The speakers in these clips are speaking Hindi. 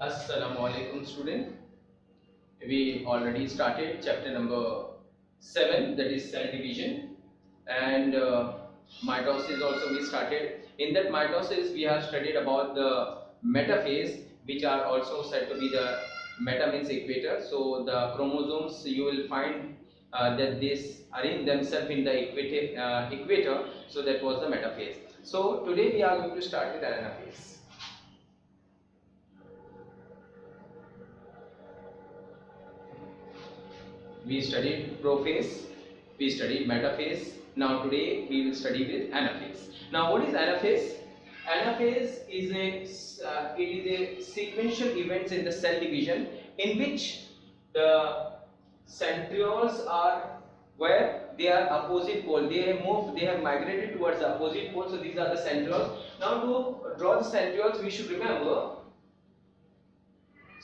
Assalamualaikum student. We already started chapter number 7, that is cell division, and mitosis also we started. In that mitosis we have studied about the metaphase, which are also said to be the meta means equator. So the chromosomes you will find that these arrange themselves in the equator. So that was the metaphase. So today we are going to start with anaphase. We studied prophase, we studied metaphase. Now today we will study with anaphase. Now what is anaphase? Anaphase is a sequential events in the cell division in which the centrioles are where they are opposite pole. They have migrated towards the opposite pole. So these are the centrioles. Now to draw the centrioles, we should remember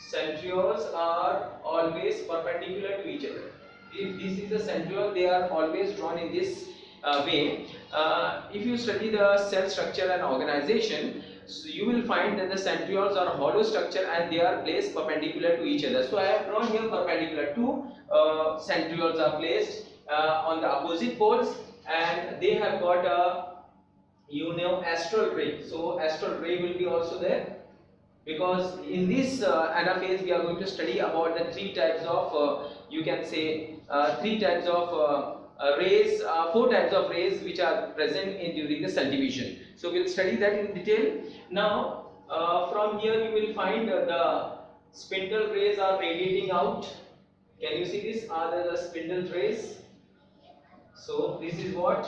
centrioles are always perpendicular to each other. If this is the centriole, they are always drawn in this way. If you study the cell structure and organization, so you will find that the centrioles are hollow structure and they are placed perpendicular to each other. So I have drawn here perpendicular. Two centrioles are placed on the opposite poles, and they have got a astral ray. So astral ray will be also there, because in this anaphase we are going to study about the three types of you can say three types of rays, four types of rays which are present in during the cell division. So we'll study that in detail. Now from here you will find the spindle rays are radiating out. Can you see this? Are the spindle rays? So this is what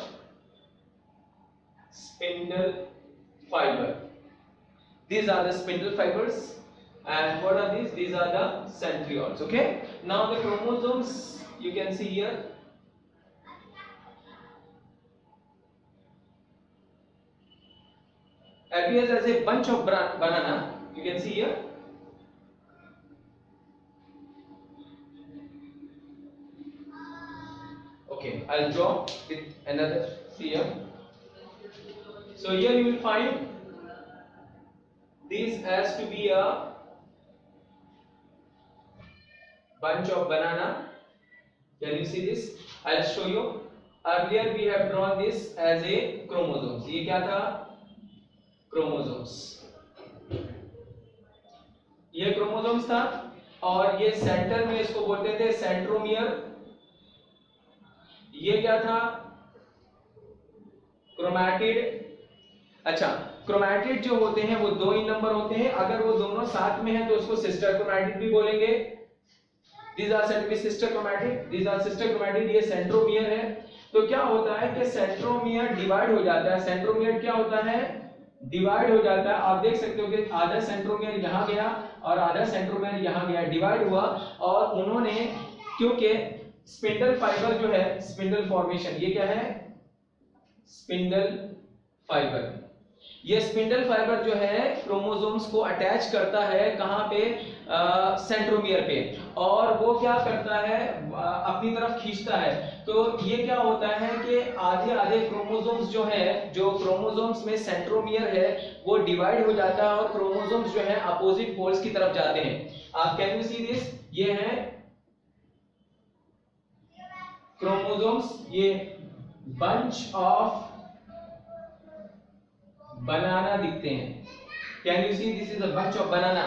spindle fiber. These are the spindle fibers, and what are these? These are the centrioles. Okay. Now the chromosomes you can see here. Appears as a bunch of banana. You can see here. Okay, I'll draw with another. See here. So here you will find this has to be a bunch of banana. Can you see this? I'll show you. Earlier we have drawn this as a chromosomes. ये क्या था? Chromosomes. ये chromosomes था, और ये सेंटर में इसको बोलते थे सेंट्रोमियर. ये क्या था? क्रोमैटिड. अच्छा, क्रोमैटिड जो होते हैं वो दो ही नंबर होते हैं. अगर वो दोनों साथ में है तो उसको सिस्टर क्रोमैटिड भी बोलेंगे. These are said to be sister chromatid. These are sister chromatid. ये सेंट्रोमियर है. तो क्या होता है कि सेंट्रोमियर डिवाइड हो जाता है. सेंट्रोमियर क्या होता है? डिवाइड हो जाता है. आप देख सकते हो कि आधा सेंट्रोमियर यहाँ गया और आधा सेंट्रोमियर यहाँ गया, डिवाइड हुआ. और उन्होंने, क्योंकि स्पिंडल फाइबर जो है, स्पिंडल फॉर्मेशन, ये क्या है? Spindle fibre. ये स्पिंडल फाइबर जो है क्रोमोसोम्स को अटैच करता है कहां पे? सेंट्रोमियर पे. और वो क्या करता है? अपनी तरफ खींचता है. तो ये क्या होता है कि आधे आधे क्रोमोसोम्स जो है, जो क्रोमोसोम्स में सेंट्रोमियर है वो डिवाइड हो जाता है और क्रोमोसोम्स जो है अपोजिट पोल्स की तरफ जाते हैं. आप कैन यू सी दिस? ये है क्रोमोसोम्स. ये बंच ऑफ बनाना दिखते हैं. Can you see? This is a bunch of banana.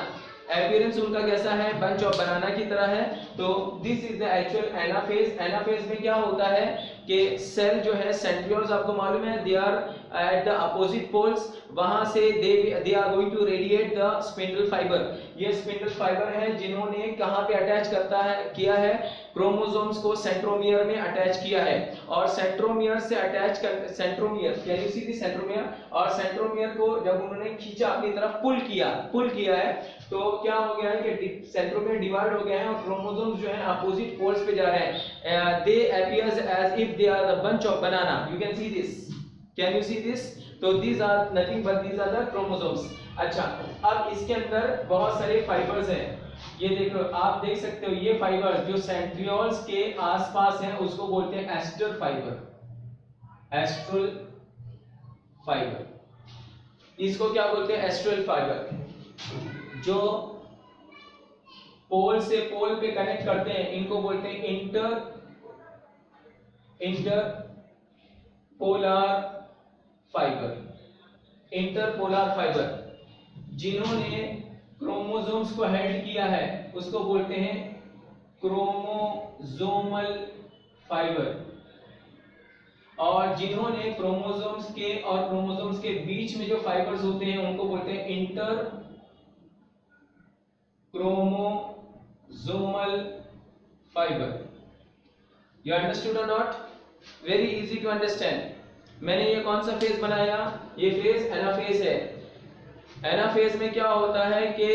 Appearance उनका कैसा है? बंच ऑफ बनाना की तरह है. तो this is the actual anaphase. Anaphase में क्या होता है कि सेल जो है, सेंट्रियोल्स आपको मालूम है, they are at the opposite poles. वहां से they are going to radiate the spindle fibre. ये स्पिंडल फाइबर है जिन्होंने कहां पे अटैच करता है, किया है? क्रोमोसोम्स को सेंट्रोमियर में अटैच किया है. और सेंट्रोमियर से अटैच कर, centromere, can you see this? Centromere. और सेंट्रोमियर को जब उन्होंने खींचा अपनी तरफ, पुल किया है, तो क्या हो गया है कि सेंट्रोमियर डिवाइड हो गया है और क्रोमोसोम्स जो है अपोजिट पोल्स पे जा रहे हैं. They appears as if they are the bunch of banana. You can see this. Can you see this? तो these are nothing but these are the chromosomes. अच्छा, अब इसके अंदर बहुत सारे फाइबर्स हैं. ये देखो, आप देख सकते हो, ये फाइबर जो सेंट्रियोल्स के आसपास हैं उसको बोलते हैं एस्टर फाइबर. एस्ट्रल फाइबर, इसको क्या बोलते हैं? Astral fibre. जो पोल से पोल पे कनेक्ट करते हैं, इनको बोलते हैं इंटरपोलर फाइबर। जिन्होंने क्रोमोसोम्स को हेल्ड किया है उसको बोलते हैं क्रोमोसोमल फाइबर, और जिन्होंने क्रोमोसोम्स के बीच में जो फाइबर्स होते हैं उनको बोलते हैं inter chromosomal fibre. You understood और not? Very easy to understand. मैंने ये कौन सा फेज बनाया? ये फेज एनाफेज है। एनाफेज में क्या होता है कि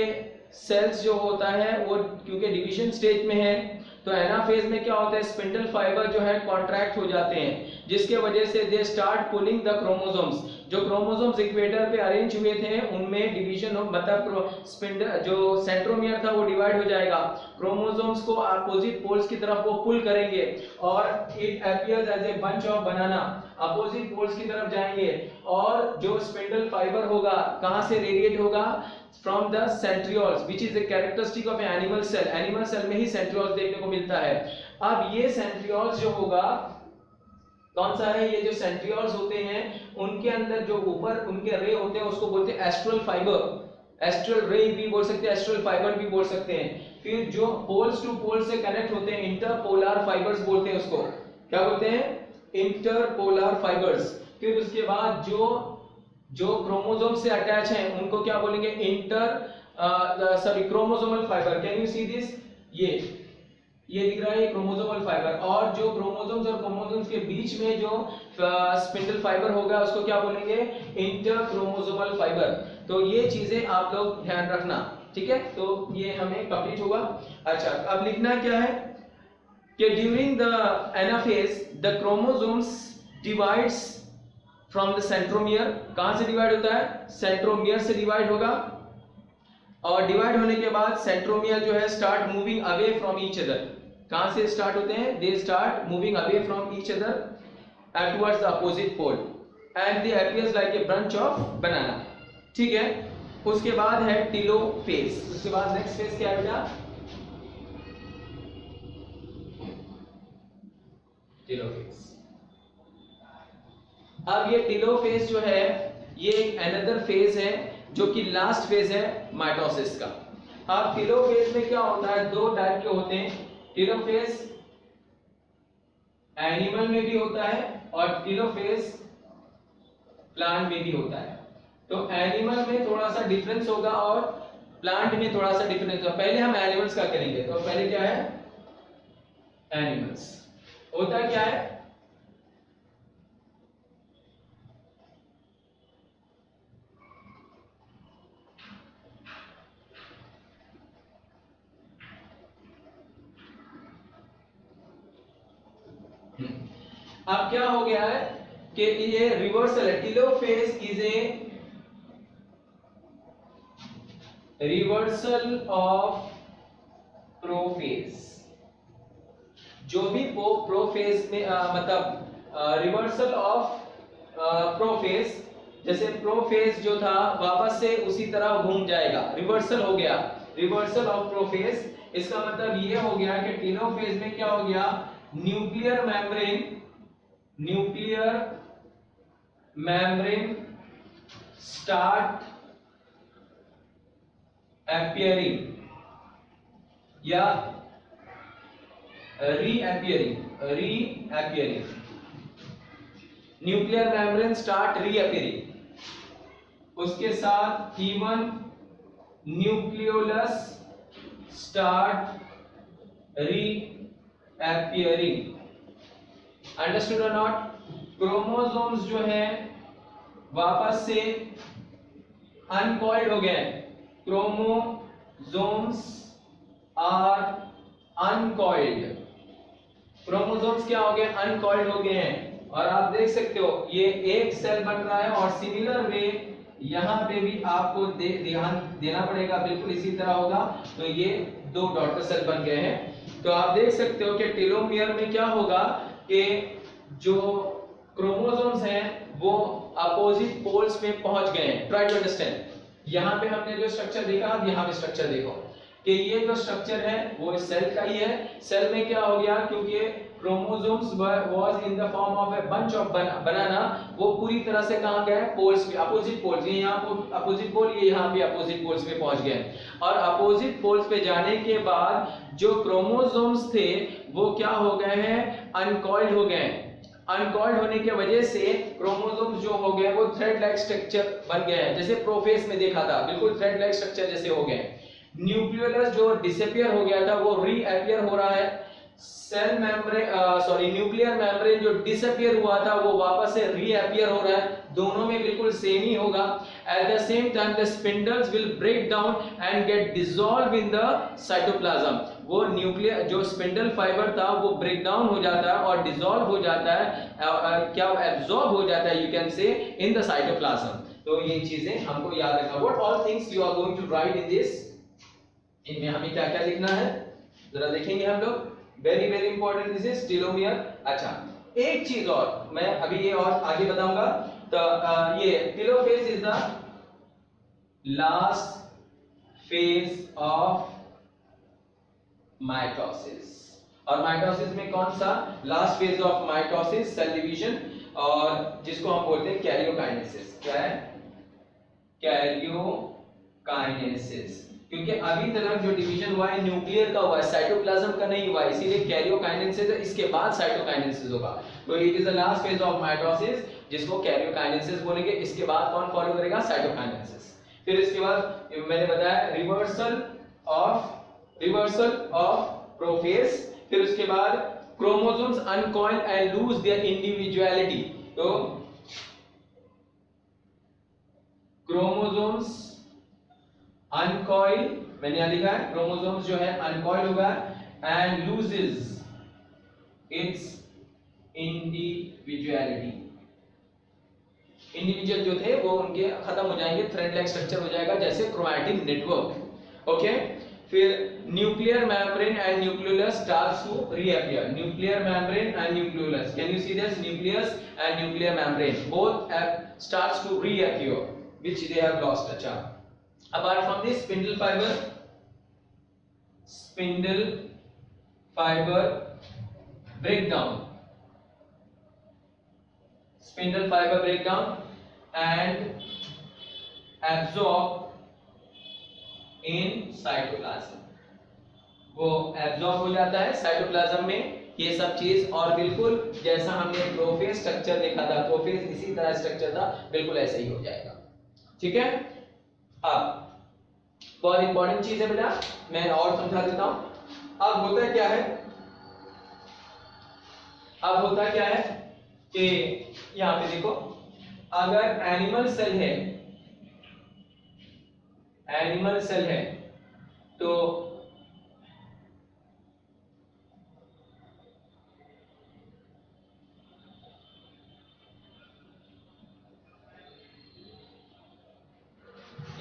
सेल्स जो होता है वो क्योंकि डिवीजन स्टेज में है, तो एनाफेज में क्या होता है, स्पिंडल फाइबर जो है कॉन्ट्रैक्ट हो जाते हैं, जिसके वजह से they start pulling the chromosomes. जो क्रोमोसोम्स इक्वेटर पे अरेंज हुए थे उनमें डिवीजन हो, मतलब स्पिंडल जो सेंट्रोमियर था वो डिवाइड हो जाएगा, क्रोमोसोम्स को अपोजिट पोल्स की तरफ वो पुल करेंगे और it appears as a bunch of banana, opposite poles की तरफ जाएंगे, और जो स्पिंडल फाइबर होगा कहां से रेडिएट होगा? from the centrioles which is a characteristic of an animal cell। animal cell में ही centrioles देखने को मिलता है। अब ये centrioles जो होगा कौन सा है? ये जो centrioles होते हैं उनके अंदर जो ऊपर उनके रे होते हैं उसको बोलते हैं एस्ट्रल फाइबर, एस्ट्रल रे भी बोल सकते हैं, एस्ट्रल फाइबर भी बोल सकते हैं। फिर जो पोल्स टू पोल से कनेक्ट होते हैं इंटरपोलर फाइबर्स बोलते हैं उसको, क्या बोलते हैं? Interpolar fibres. फिर उसके बाद जो क्रोमोसोम से अटैच हैं उनको क्या बोलेंगे? Chromosomal fibre. Can you see this? ये दिख रहा है क्रोमोसोमल फाइबर, और जो क्रोमोसोम्स और क्रोमोसोम्स के बीच में जो स्पिंडल फाइबर होगा उसको क्या बोलेंगे? इंटरक्रोमोसोमल फाइबर। तो ये चीजें आप लोग ध्यान रखना, ठीक है? तो ये हमें कंप्लीट होगा। अच्छा, अब लिखना क्या है कि during the anaphase the chromosomes divides from the centromere. कहां से डिवाइड होता है? सेंट्रोमियर से डिवाइड होगा, और डिवाइड होने के बाद सेंट्रोमियर जो है start moving away from each other. कहां से स्टार्ट होते हैं? They start moving away from each other towards the opposite pole and they appears like a branch of banana, ठीक है? उसके बाद है टेलोफेज। उसके बाद नेक्स्ट फेज क्या है बेटा? टेलोफेज। अब ये टेलोफेज जो है ये एक अनदर फेज है जो कि लास्ट फेज है माइटोसिस का। अब टेलोफेज में क्या होता है? दो टाइप के होते हैं। टेलोफेज एनिमल में भी होता है और टेलोफेज प्लांट में भी होता है। तो एनिमल में थोड़ा सा डिफरेंस होगा और प्लांट में थोड़ा सा डिफरेंस होगा। पहले हम एनिमल्स का करेंगे। तो पहले क्या है? एनिमल्स होता क्या है? अब क्या हो गया है कि ये रिवर्सल है। Telophase is a reversal of prophase. जो भी प्रोफेज में मतलब रिवर्सल ऑफ प्रोफेज, जैसे प्रोफेज जो था वापस से उसी तरह घूम जाएगा, रिवर्सल हो गया, रिवर्सल ऑफ प्रोफेज। इसका मतलब ये हो गया कि टेलोफेज में क्या हो गया? न्यूक्लियर मेम्ब्रेन स्टार्ट अपीयरिंग या reappearing. Nuclear membrane start reappearing. उसके साथ even nucleolus start reappearing. Understood और नॉट? क्रोमोसोम्स जो है वापस से अनकॉइल्ड हो गए। Chromosomes are uncoiled. क्रोमोसोम्स क्या हो गए? अनकॉइल्ड हो गए हैं। और आप देख सकते हो ये एक सेल बन रहा है, और सिमिलर वे यहां पे भी आपको ध्यान देना पड़ेगा, बिल्कुल इसी तरह होगा। तो ये दो डॉटर सेल बन गए हैं। तो आप देख सकते हो कि टेलोमियर में क्या होगा कि जो क्रोमोसोम्स हैं वो अपोजिट पोल्स पे पहुंच गए हैं। Try to understand. यहां पे हमने जो स्ट्रक्चर देखा, अब यहां पे स्ट्रक्चर देखो कि ये जो स्ट्रक्चर है वो सेल का ही है। सेल में क्या हो गया, क्योंकि chromosomes was in the form of A bunch of बनाना, वो पूरी तरह से कहां गए, पोल्स पे, अपोजिट पोल्स, ये यहां पर अपोजिट पोल, ये यहां पे अपोजिट पोल्स पे पहुंच गए। और अपोजिट पोल्स पे जाने के बाद जो क्रोमोसोम्स थे वो क्या हो गए हैं, अनकॉइल्ड हो गए। अनकॉइल्ड होने की वजह से क्रोमोसोम्स जो हो गए वो थ्रेड लाइक स्ट्रक्चर बन गए हैं, जैसे प्रोफेज में देखा था, बिल्कुल थ्रेड लाइक स्ट्रक्चर जैसे हो गए। न्यूक्लियोलस जो डिसअपियर हो गया था वो रीअपियर हो रहा है। सेल मेम्ब्रेन न्यूक्लियर मेम्ब्रेन जो डिसअपियर हुआ था वो वापस से रीअपियर हो रहा है, दोनों में बिल्कुल सेम ही होगा। At the same time the spindles will break down and get dissolve in the cytoplasm. वो न्यूक्लियर जो स्पिंडल फाइबर था वो ब्रेक डाउन हो जाता है और डिसॉल्व हो जाता है, क्या एब्जॉर्ब हो जाता है, you can say, in the cytoplasm. तो ये चीजें हमको याद रखना। What all things you are going to write in this, इनमें हमें क्या क्या लिखना है जरा देखेंगे हम लोग। Very very important, this is telomere. अच्छा, एक चीज और मैं अभी ये और आगे बताऊंगा। तो ये telophase is the last phase of mitosis. और माइटोसिस में कौन सा last phase of mitosis, cell division, और जिसको हम बोलते हैं कैरियोकाइनेसिस। क्या है, कैरियोकाइनेसिस। क्योंकि अभी तक जो डिवीजन हुआ है न्यूक्लियर का हुआ है, साइटोप्लाज्म का नहीं हुआ है, इसीलिए कैरियोकाइनेसिस है, इसके बाद साइटोकाइनेसिस होगा। तो it is the last phase of mitosis जिसको कैरियोकाइनेसिस बोलेंगे। इसके बाद कौन फॉलो करेगा, साइटोकाइनेसिस। फिर इसके बाद मैंने बताया रिवर्सल ऑफ प्रोफेज। फिर उसके बाद chromosomes uncoil and lose their individuality. तो क्रोमोसोम्स अनकॉइल, मैंने यहां लिखा है क्रोमोसोम्स जो है अनकॉइल होगा and loses its individuality. Individual जो थे वो उनके खत्म हो जाएंगे, थ्रेड लाइक स्ट्रक्चर हो जाएगा जैसे क्रोमैटिन नेटवर्क। ओके, फिर nuclear membrane and nucleolus starts to reappear. Nuclear membrane and nucleolus, can you see this, nucleus and nuclear membrane both starts to reappear which they have lost. अच्छा, apart from this spindle fiber breakdown and absorb in cytoplasm। वो एब्जॉर्ब हो जाता है साइटोप्लाज्म में, ये सब चीज। और बिल्कुल जैसा हमने प्रोफेज स्ट्रक्चर देखा था, प्रोफेज इसी तरह स्ट्रक्चर था, बिल्कुल ऐसे ही हो जाएगा। ठीक है, अब बहुत इंपॉर्टेंट चीज है बेटा, मैं और समझा देता हूं। अब होता क्या है कि यहां पे देखो, अगर एनिमल सेल है तो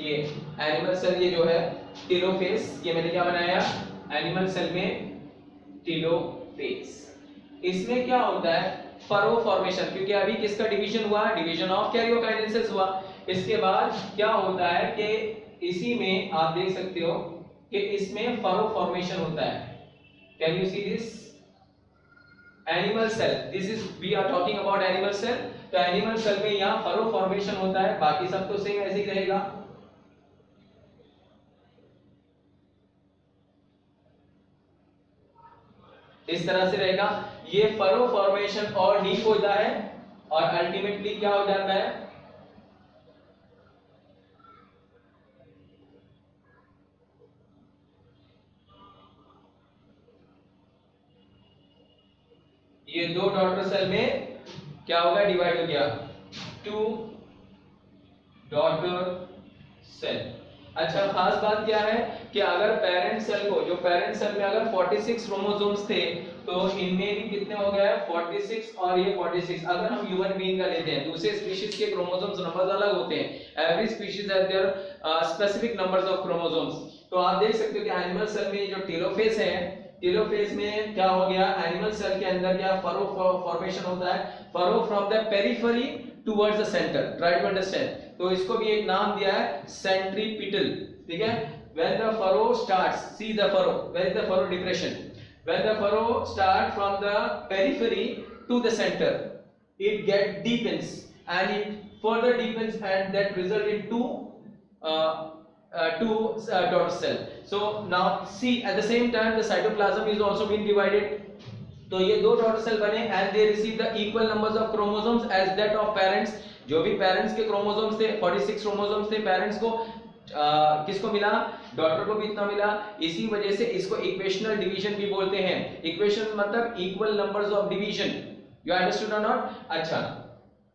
ये एनिमल सेल, ये जो है टेलोफेज, ये मैंने क्या बनाया, एनिमल सेल में टेलोफेज। इसमें क्या होता है, फरो फॉर्मेशन, क्योंकि अभी किसका डिवीजन हुआ, डिवीजन ऑफ कैरियोकाइनेसिस हुआ। इसके बाद क्या होता है कि इसी में आप देख सकते हो कि इसमें फरो फॉर्मेशन होता है। Can you see this, animal cell, this is we are talking about animal cell. तो एनिमल सेल में यहाँ फरो फॉर्मेशन होता है, बाकी सब तो सेम ऐसे ही रहेगा। इस तरह से रहेगा। ये फरो फॉर्मेशन और डीप होता है और अल्टीमेटली क्या हो जाता है, ये दो डॉटर सेल में क्या होगा, डिवाइड हो गया, 2 डॉटर सेल। अच्छा, खास बात क्या है कि अगर पेरेंट सेल को, जो पेरेंट सेल में अगर 46 क्रोमोसोम्स थे तो इनमें भी कितने हो गए, 46 और ये 46। अगर हम ह्यूमन बीइंग का लेते हैं, दूसरे स्पीशीज के क्रोमोसोम्स नंबर्स अलग होते हैं, every species have their specific numbers of chromosomes. तो आप देख सकते हो कि एनिमल सेल में जो टेलोफेज है, टेलोफेज में क्या हो गया, एनिमल सेल के अंदर क्या फरो फॉर्मेशन होता है, furrow from the periphery towards the centre, try to understand. तो इसको भी एक नाम दिया है सेंट्रीपिटल, ठीक है, when the furrow starts, see the furrow, where is the furrow depression, when the furrow start from the periphery to the center, it get deepens and it further deepens and that result in two daughter cell. So now see, at the same time the cytoplasm is also being divided. तो ये दो डॉटर सेल बने and they receive the equal numbers of chromosomes as that of parents. जो भी पेरेंट्स के क्रोमोसोम्स थे 46 क्रोमोसोम्स थे पेरेंट्स को, किसको मिला, डॉटर को भी इतना मिला. इसी वजह से इसको इक्वेशनल डिवीजन भी बोलते हैं. इक्वेशन मतलब equal numbers of division. You understood और नॉट? अच्छा,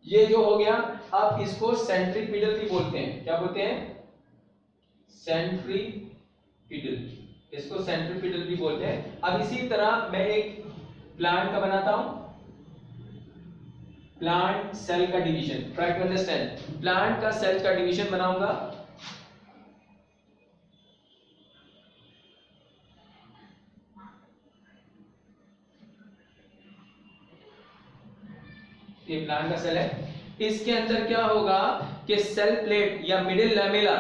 ये जो हो गया. अब इसको सेंट्रीपिडल भी बोलते हैं. क्या बोलते हैं? सेंट्रीपिडल. इसको सेंट्रीपिडल भी बोलते हैं. अब इसी तरह मैं एक प्लांट का बनाता हूं, प्लांट सेल का division. Try to understand. Plant का सेल का डिवीजन बनाऊंगा. ये प्लांट का सेल है. इसके अंदर क्या होगा कि सेल प्लेट या मिडिल लैमेला,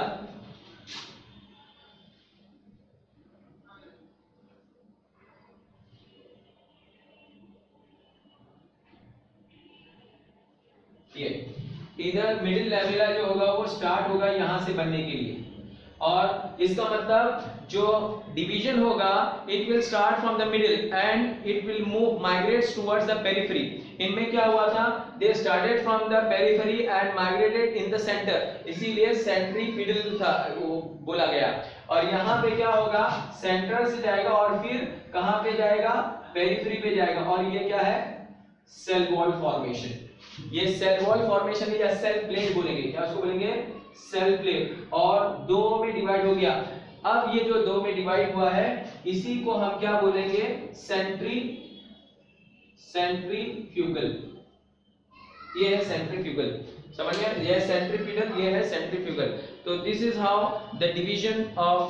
ये इधर मिडिल लैमेला जो होगा वो स्टार्ट होगा यहां से बनने के लिए. और इसका मतलब जो डिवीजन होगा it will start from the middle and it will move migrates towards the periphery. इनमें क्या हुआ था, they started from the periphery and migrated in the centre, इसीलिए सेंट्रीपिडल था वो बोला गया. और यहाँ पे क्या होगा, सेंटर से जाएगा और फिर कहां पे जाएगा, पेरिफेरी पे जाएगा. और ये क्या है, सेल वॉल फॉर्मेशन. ये सेल वॉल फॉर्मेशन है या सेल प्लेट बोलेंगे. क्या उसको बोलेंगे, सेल प्लेट. और दो में डिवाइड हो गया. अब ये जो दो में डिवाइड हुआ है इसी को हम क्या बोलेंगे, सेंट्रीफ्यूगल. ये है सेंट्रीफ्यूगल. समझ में? ये सेंट्रीपिडल, ये है सेंट्रीफ्यूगल. तो this is how the division of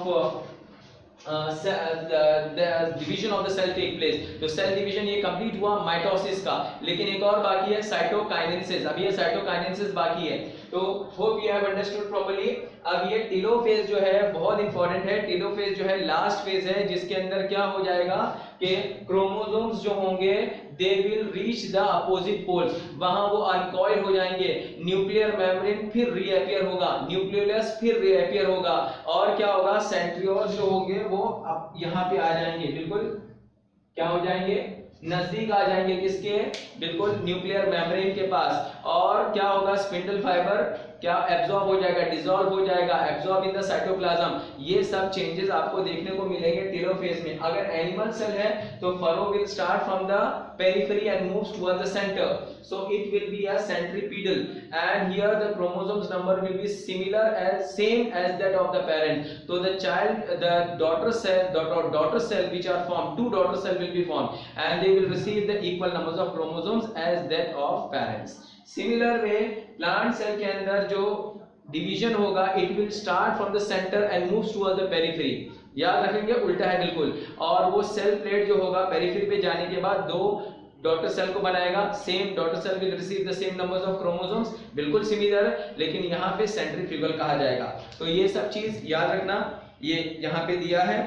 division of the cell take place. तो सेल डिवीजन ये कंप्लीट हुआ माइटोसिस का. लेकिन एक और बाकी है, साइटोकाइनेसिस. अभी ये साइटोकाइनेसिस बाकी है. तो hope you have understood properly. अब ये टेलोफेज जो है बहुत इंपॉर्टेंट है. टेलोफेज जो है लास्ट फेज है जिसके अंदर क्या हो जाएगा कि क्रोमोसोम्स जो होंगे they will reach the opposite poles. वहां वो अनकॉइल हो जाएंगे. न्यूक्लियर मेम्ब्रेन फिर रीअपियर होगा, न्यूक्लियोलस फिर रीअपियर होगा. और क्या होगा, सेंट्रियोल्स जो होंगे वो अब यहां पे आ जाएंगे. बिल्कुल क्या हो जाएंगे, नजदीक आ जाएंगे. किसके, बिल्कुल न्यूक्लियर मेम्ब्रेन के पास. और क्या होगा, स्पिंडल फाइबर क्या एब्जॉर्ब हो जाएगा, डिसॉल्व हो जाएगा, एब्जॉर्ब इन द साइटोप्लाज्म. ये सब चेंजेस आपको देखने को मिलेंगे टेलोफेज में. अगर एनिमल सेल है तो furrow will start from the periphery and moves towards the centre. so it will be a centripedal and here the chromosomes number will be similar as same as that of the parent. So the child, the daughter cell which are formed, two daughter cell will be formed and they will receive the equal numbers of chromosomes as that of parents. Similar way plant cell के अंदर जो डिवीजन होगा it will start from the center and moves towards the periphery. याद रखेंगे, उल्टा है बिल्कुल. और वो सेल प्लेट जो होगा पेरिफेरी पे जाने के बाद दो डॉटर सेल को बनाएगा. Same daughter cell will receive the same numbers of chromosomes, बिल्कुल सिमिलर, लेकिन यहाँ पे सेंट्रीफ्यूगल कहा जाएगा. तो ये सब चीज याद रखना, ये यहाँ पे दिया है.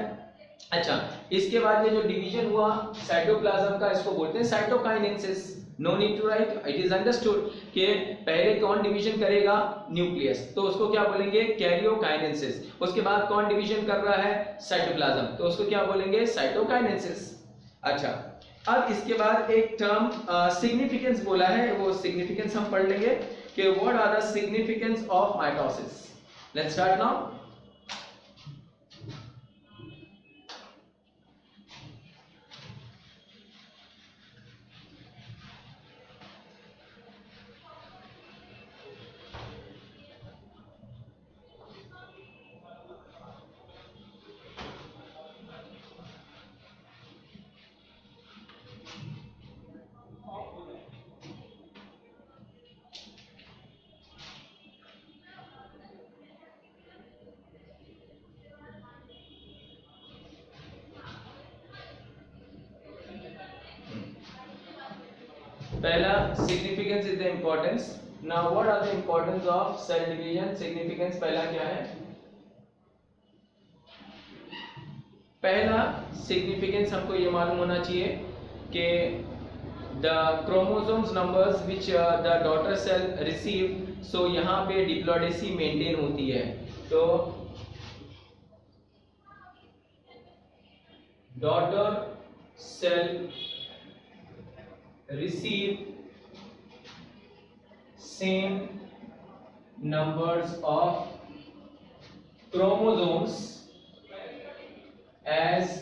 अच्छा, इसके बाद ये जो डिवीजन हुआ साइटोप्लाज्म का, इसको बोलते हैं cytokinesis. No need to write, it is understood कि पहले कौन डिवीजन करेगा, न्यूक्लियस, तो उसको क्या बोलेंगे, कैरियोकाइनेसिस. उसके बाद कौन डिवीजन कर रहा है, साइटोप्लाज्म, तो उसको क्या बोलेंगे, साइटोकाइनेसिस. अच्छा, अब इसके बाद एक टर्म सिग्निफिकेंस बोला है, वो सिग्निफिकेंस हम पढ़ लेंगे कि what are the significance of mitosis. Let's start now. पहला significance is the importance. Now what are the importance of cell division. Significance पहला क्या है, पहला सिग्निफिकेंस हमको ये मालूम होना चाहिए कि the chromosomes numbers which the daughter cell receive, so यहाँ पे डिप्लॉइडेसी मेंटेन होती है। तो daughter cell receive same numbers of chromosomes as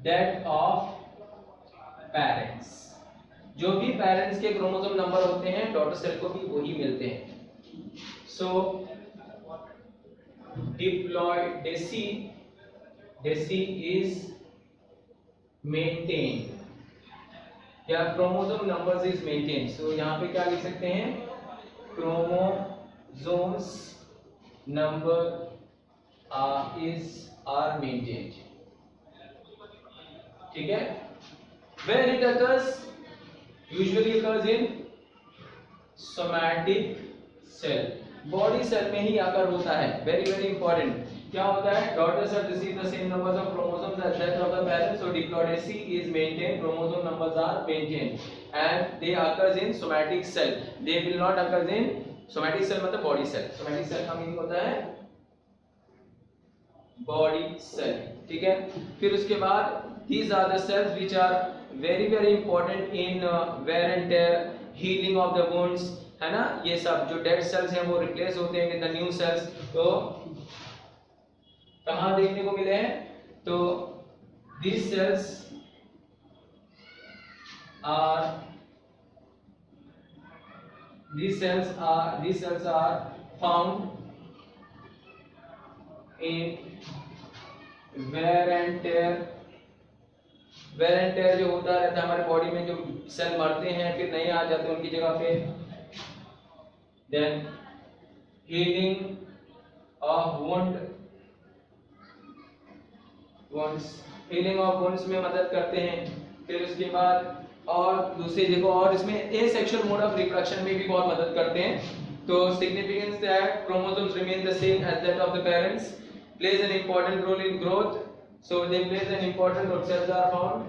that of parents। जो भी पेरेंट्स के क्रोमोसोम नंबर होते हैं डॉटर सेल को भी वही मिलते हैं। सो डिप्लॉइडेसी इज मेंटेन या क्रोमोसोम नंबर्स इज मेंटेन। सो यहाँ पे क्या लिख सकते हैं, chromosomes number are maintained। ठीक है। Where it occurs? Usually occurs in somatic cell, body cell में ही आकर होता है। Very very important। क्या होता है, daughters have received the same numbers of chromosomes as that of the parents, so diploidacy is maintained, chromosome numbers are maintained and they occurs in somatic cell, they will not occurs in somatic cell मतलब body cell। somatic cell का मीनिंग होता है body cell। ठीक है। फिर उसके बाद these are the cells which are very very important in wear and tear, healing of the wounds, है ना। ये सब जो डेड सेल्स हैं वो रिप्लेस होते हैं विद द न्यू सेल्स। तो कहाँ देखने को मिले हैं, तो these cells are found in wear and tear। Wear and tear जो होता रहता है हमारे बॉडी में, जो सेल मरते हैं फिर नए आ जाते हैं उनकी जगह पे। देन हीलिंग ऑफ वुंड्स में मदद करते हैं। फिर उसके बाद और दूसरी देखो, और इसमें एसेक्सुअल मोड ऑफ रिप्रोडक्शन में भी बहुत मदद करते हैं। तो significance that chromosomes remain the same as that of the parents, plays an important role in growth, so they plays an important role। Cells are found,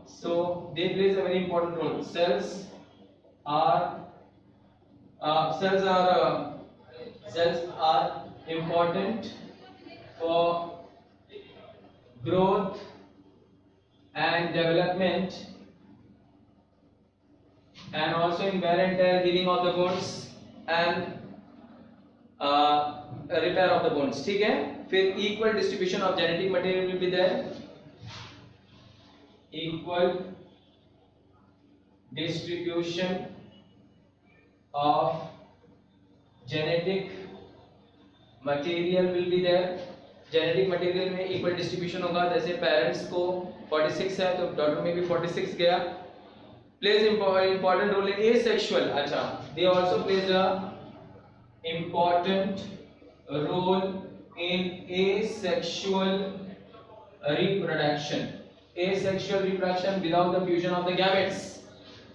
so they plays a very important role। cells are important for growth and development and also in wear and tear, healing of the bones and repair of the bones। ठीक है। फिर equal distribution of genetic material will be there, equal distribution of genetic material will be there। genetic material में equal distribution होगा, जैसे पेरेंट्स को 46 है तो डॉटर में भी 46 गया। plays important role in asexual, अच्छा they also plays a important role in asexual reproduction। asexual reproduction without the fusion of the gametes,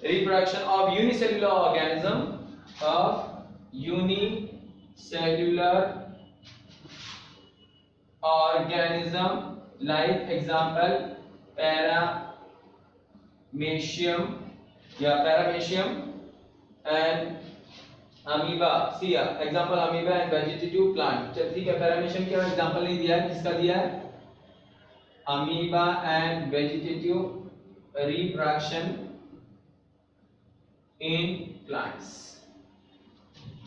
reproduction of unicellular organism like example paramecium and amoeba. See example amoeba and vegetative plant. चल ठीक है, पैरामीशियम का एग्जांपल नहीं दिया है, किसका दिया है, amoeba and vegetative reproduction in plants.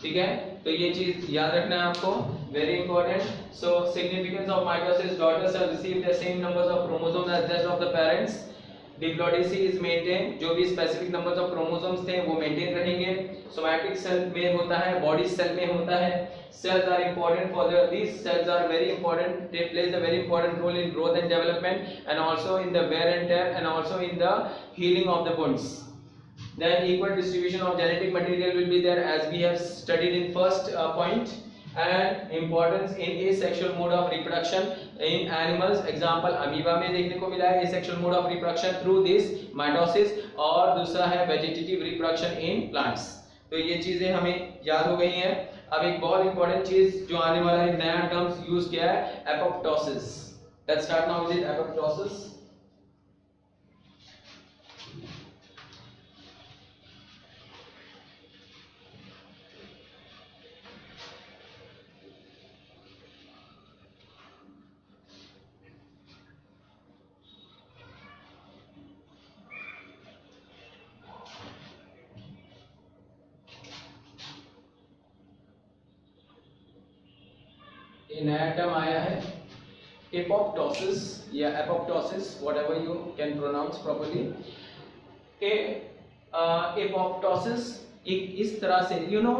ठीक है, तो ये चीज याद रखना है आपको, very important. So significance of mitosis, daughter cell receive the same numbers of chromosomes as that of the parents, diploidy is maintain, जो भी स्पेसिफिक नंबर्स ऑफ क्रोमोसोम्स थे वो मेंटेन रहेंगे। सोमैटिक सेल में होता है, बॉडी सेल में होता है। cells are important for these cells are very important, they plays a very important role in growth and development and also in the wear and tear and also in the healing of the wounds। then equal distribution of genetic material will be there as we have studied in first point, and importance in asexual mode of reproduction in animals, example amoeba में देखने को मिला है asexual mode of reproduction through this mitosis, और दूसरा है vegetative reproduction in plants। तो ये चीजें हमें याद हो गई हैं। अब एक बहुत इंपॉर्टेंट चीज जो आने वाला है, नया टर्म्स यूज किया है, apoptosis. Let's start now with apoptosis. नया टर्म आया है एपोप्टोसिस या apoptosis, whatever you can pronounce properly. Apoptosis एक इस तरह से, यू नो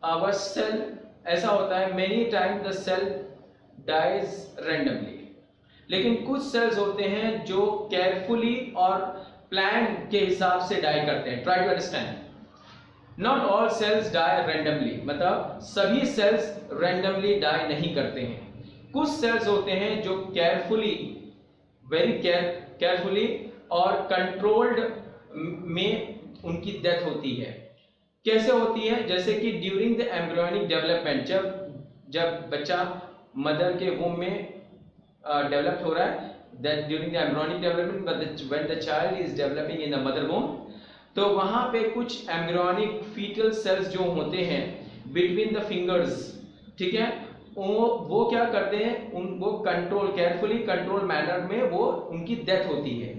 आवर सेल, ऐसा होता है many time the cell dies randomly, लेकिन कुछ सेल्स होते हैं जो केयरफुली और प्लान के हिसाब से डाई करते हैं। Try to understand, not all cells die randomly, मतलब सभी सेल्स रैंडमली डाई नहीं करते हैं। कुछ सेल्स होते हैं जो केयरफुली, वेरी केयरफुली और कंट्रोल्ड में उनकी डेथ होती है। कैसे होती है? जैसे कि ड्यूरिंग द एम्ब्रियोनिक डेवलपमेंट, जब बच्चा मदर के वूम में डेवलप हो रहा है, that during the embryonic development, but when the child is developing in the mother womb, तो वहां पे कुछ एम्ब्रियोनिक फीटल सेल्स जो होते हैं बिटवीन द फिंगर्स, ठीक है, वो क्या करते हैं, वो कंट्रोल, केयरफुली कंट्रोल मैनर में वो उनकी डेथ होती है।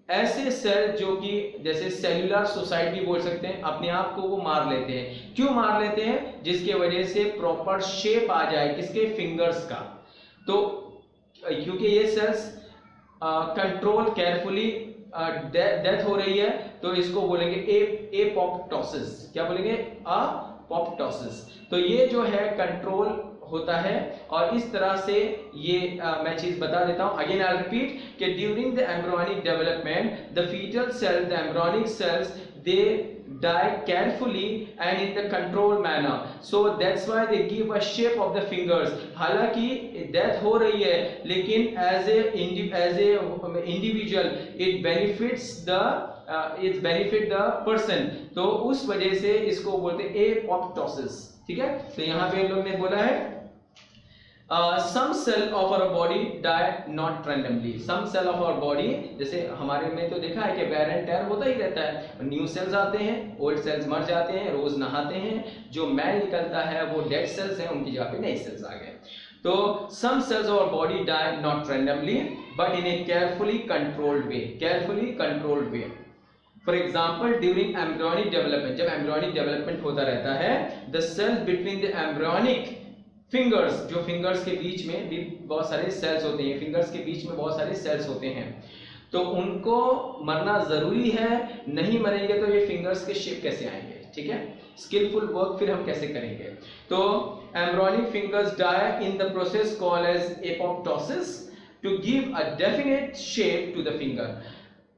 ऐसे सेल जो कि जैसे सेल्यूलर सुसाइड भी बोल सकते हैं, अपने आप को वो मार लेते हैं। क्यों मार लेते हैं? जिसके वजह से प्रॉपर शेप आ जाए किसके, फिंगर्स का। तो क्योंकि ये सेल्स कंट्रोल केयरफुली डेथ हो रही है, तो इसको बोलेंगे एपोप्टोसिस। क्या बोलेंगे? अपोप्टोसिस। तो ये जो है कंट्रोल होता है, और इस तरह से ये मैं चीज बता देता हूं, अगेन आई रिपीट, कि during the embryonic development the foetal cells, the embryonic cells, they die carefully and in the control manner, so that's why they give a shape of the fingers। हालांकि डेथ हो रही है, लेकिन as a individual it benefits the person, तो उस वजह से इसको बोलते हैं एपोप्टोसिस। ठीक है, तो यहाँ पे लोग ने बोला है some cell of our body die not randomly। some cell of our body, जैसे हमारे में तो देखा है कि wear and tear होता ही रहता है, न्यू सेल्स आते हैं, ओल्ड सेल्स मर जाते हैं, रोज नहाते हैं, जो मैल निकलता है वो डेड सेल्स हैं, उनकी जगह पे नए सेल्स आ गए। तो some cells of our body die not randomly but in a carefully controlled way, carefully controlled way। For example, during embryonic development, जब embryonic development होता रहता है, the cells between the embryonic fingers, जो फिंगर्स के बीच में भी बहुत सारे सेल्स होते हैं, फिंगर्स के बीच में बहुत सारे सेल्स होते हैं, तो उनको मरना जरूरी है, नहीं मरेंगे तो ये फिंगर्स के शेप कैसे आएंगे। ठीक है, स्किलफुल वर्क फिर हम कैसे करेंगे। तो embryonic fingers die in the process called as apoptosis to give a definite shape to the finger.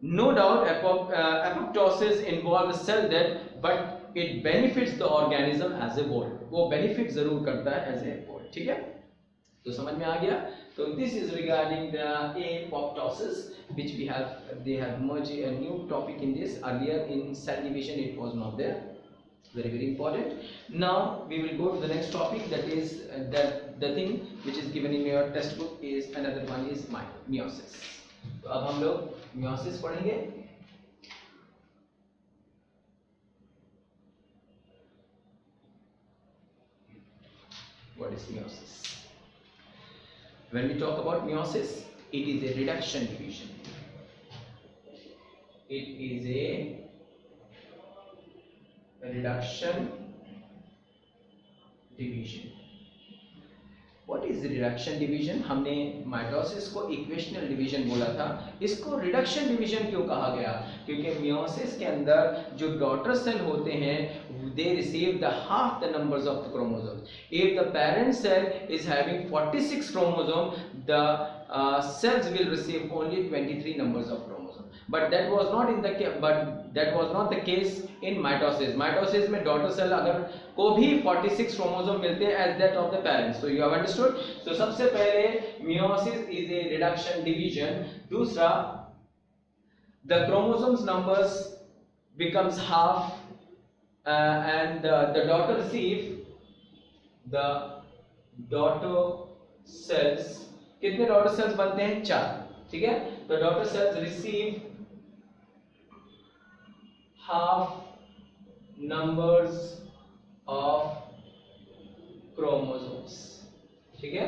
No doubt apoptosis involve cell death, but it benefits the organism as a whole। वो benefit जरूर करता है as a whole। ठीक है, तो समझ में आ गया। तो this is regarding the apoptosis which we have, they have merged a new topic in this, earlier in cell division it was not there, very important। Now we will go to the next topic, that is the thing which is given in your textbook is another one is meiosis। तो अब हम लोग meiosis पढ़ेंगे। What is meiosis? When we talk about meiosis, it is a reduction division. It is a reduction division। What is the reduction division? हमने माइटोसिस को इक्वेशनल डिवीजन बोला था, इसको रिडक्शन डिवीजन क्यों कहा गया? क्योंकि मियोसिस के अंदर जो डॉटर सेल होते हैं, they receive the half the numbers of the chromosomes। If the parent cell is having 46 chromosomes, the cells will receive only 23 numbers of chromosomes। But that was not the case in mitosis। Mitosis में daughter cell अगर को भी 46 chromosome मिलते हैं as that of the parents। So you have understood। तो सबसे पहले meiosis is a reduction division। दूसरा, the chromosomes numbers becomes half and the daughter receive the daughter cells, कितने डॉटर सेल्स बनते हैं? 4, ठीक है। तो daughter cells receive half numbers of chromosomes, ठीक है,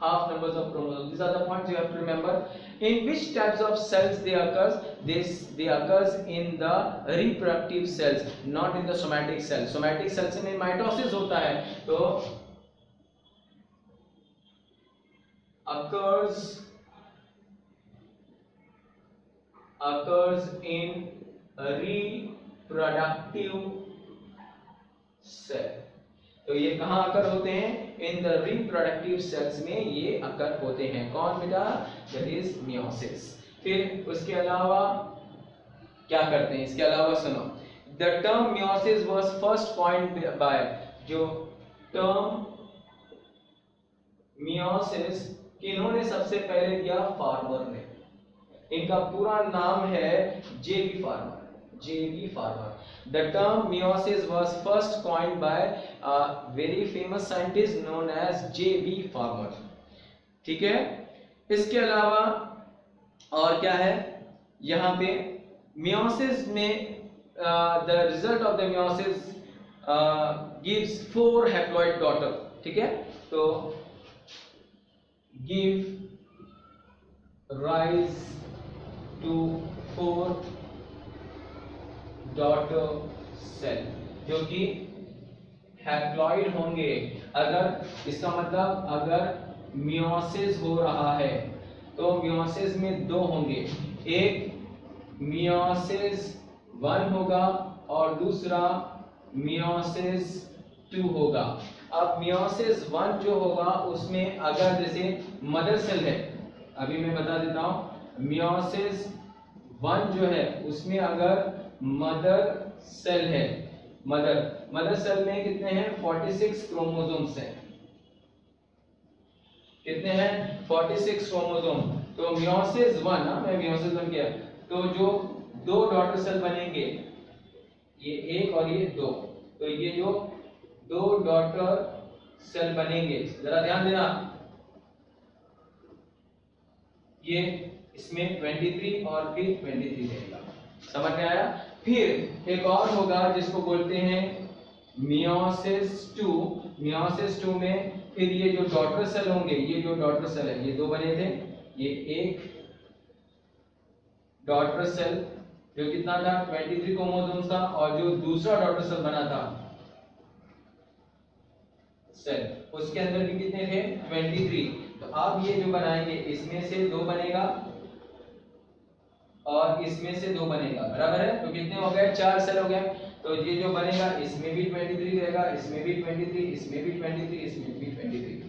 half numbers of chromosomes. These are the points you have to remember. In which types of cells they occurs? They occurs in the reproductive cells, not in the somatic cells. Somatic cells में mitosis होता है, तो occurs in a reproductive cell. तो ये कहाँ अकर होते हैं? इन द रिप्रोडक्टिव सेल्स में ये अकर होते हैं। कौन बेटा? That is meiosis. फिर उसके अलावा क्या करते हैं? इसके अलावा सुनो, the term meiosis was first coined bye, जो टर्म मियोसिस किन्होंने सबसे पहले दिया? फार्मर ने। इनका पूरा नाम है जेबी farmer. J.B. Farmer. The term meiosis was first coined by a very famous scientist known as J.B. Farmer. ठीक है। इसके अलावा और क्या है यहाँ पे? meiosis में the result of the meiosis gives 4 haploid daughter, ठीक है। तो give rise to 4 daughter cell जो कि हैप्लॉइड होंगे। अगर इसका मतलब अगर मियोसिस हो रहा है तो मियोसिस में 2 होंगे, एक मियोसिस 1 होगा और दूसरा मियोसिस 2 होगा। अब मियोसिस 1 जो होगा उसमें अगर जैसे मदर सेल है, अभी मैं बता देता हूं, मियोसिस 1 जो है उसमें अगर मदर सेल है, मदर सेल में कितने हैं? 46 क्रोमोसोम्स हैं। कितने हैं? 46 क्रोमोसोम। तो मियोसिस 1 ना, मैं मियोसिस 1 किया, तो जो 2 डॉटर सेल बनेंगे, ये 1 और ये 2, तो ये जो 2 डॉटर सेल बनेंगे, जरा ध्यान देना, ये इसमें 23 और फिर 23 रहेगा। समझ में आया? फिर एक और होगा जिसको बोलते हैं मियोसिस 2। मियोसिस 2 में फिर ये जो डॉटर सेल होंगे, ये जो डॉटर सेल है, ये 2 बने थे, ये एक डॉटर सेल जो कितना था? 23 क्रोमोसोम्स था, और जो दूसरा डॉटर सेल बना था सेल, उसके अंदर भी कितने थे? 23। तो अब ये जो बनाएंगे, इसमें से 2 बनेगा और इसमें से 2 बनेगा, बराबर है। तो कितने हो गए? 4 सेल हो गए। तो ये जो बनेगा इसमें भी 23 रहेगा, इसमें भी 23, इसमें भी 23, इसमें भी 23।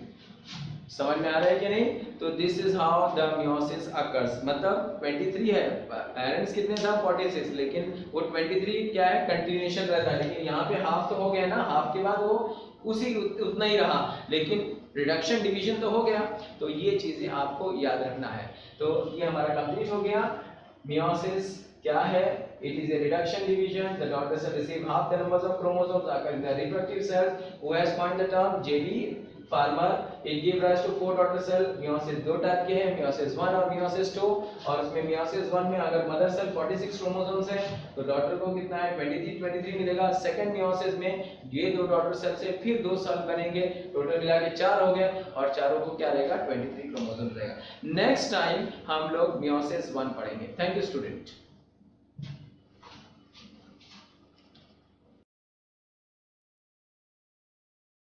समझ में आ रहा है कि नहीं? तो this is how the meiosis occurs. मतलब 23 है, पेरेंट्स कितने था? 46, लेकिन वो 23 क्या है? कंटिन्यूएशन रहता है। लेकिन यहाँ पे हाफ तो हो गया ना, हाफ के बाद वो उसी उतना ही रहा, लेकिन रिडक्शन डिवीजन तो हो गया। तो ये चीजें आपको याद रखना है। तो ये हमारा कंप्लीट हो गया। Meiosis क्या है? It is a reduction division. The daughter cell receive half the numbers of chromosomes occur in the reproductive cells. Who has coined the term? J.B. Farmer. It gives rise to 4 daughter cell. Meiosis 2 type के हैं, Meiosis 1 और Meiosis 2। और उसमें Meiosis 1 में अगर मदर सेल 46 क्रोमोसोम्स है तो डॉटर को कितना है? 23 मिलेगा। सेकंड Meiosis में ये 2 डॉटर सेल से फिर 2 सेल बनेंगे, टोटल मिला के 4 हो गए, और चारों को क्या रहेगा? 23 क्रोमोसोम रहेगा। नेक्स्ट टाइम हम लोग Meiosis 1 पढ़ेंगे। Thank you student.